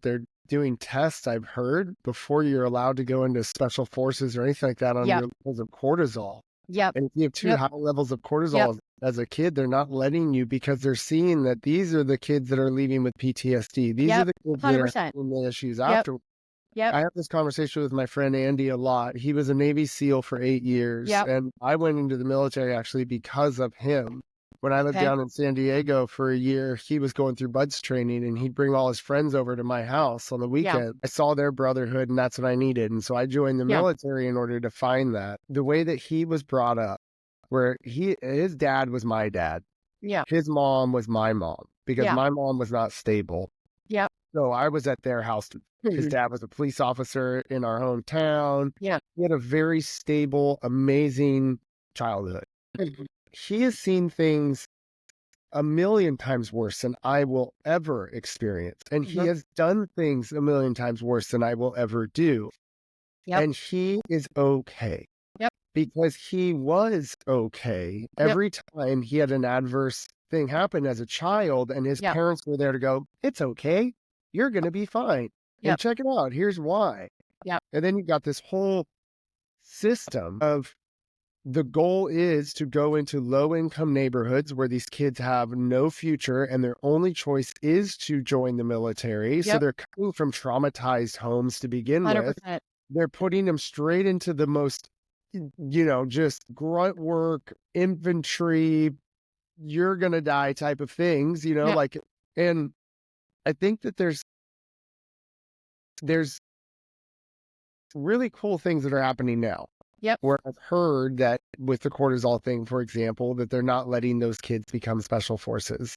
they're doing tests, I've heard, before you're allowed to go into special forces or anything like that on Yep. your levels of cortisol. Yep. And if you have too Yep. high levels of Yep. cortisol as a kid, they're not letting you because they're seeing that these are the kids that are leaving with PTSD. These are Yep. the kids that are 100%. having the issues Yep. after. Yep. I have this conversation with my friend Andy a lot. He was a Navy SEAL for 8 years, Yep. and I went into the military actually because of him. When I lived Okay. down in San Diego for a year, he was going through buds training, and he'd bring all his friends over to my house on the Yeah. weekend. I saw their brotherhood, and that's what I needed. And so I joined the Yeah. military in order to find that. The way that he was brought up, where his dad was my dad, Yeah. his mom was my mom, because Yeah. my mom was not stable. Yep. So I was at their house. His Mhm. dad was a police officer in our hometown. Yeah. He had a very stable, amazing childhood. Mhm. He has seen things a million times worse than I will ever experience. And he Mhm. has done things a million times worse than I will ever do. Yep. And he is okay Yep. because he was okay Yep. every time he had an adverse thing happen as a child, and his Yep. parents were there to go, "It's okay. You're going to be fine. And Yep. check it out. Here's why." Yep. And then you got this whole system of the goal is to go into low income neighborhoods where these kids have no future and their only choice is to join the military. So Yep. they're coming from traumatized homes to begin with. 100%. They're putting them straight into the most, just grunt work, infantry, you're going to die type of things, Yep. like, and I think that there's really cool things that are happening now. Yep. Where I've heard that with the cortisol thing, for example, that they're not letting those kids become special forces.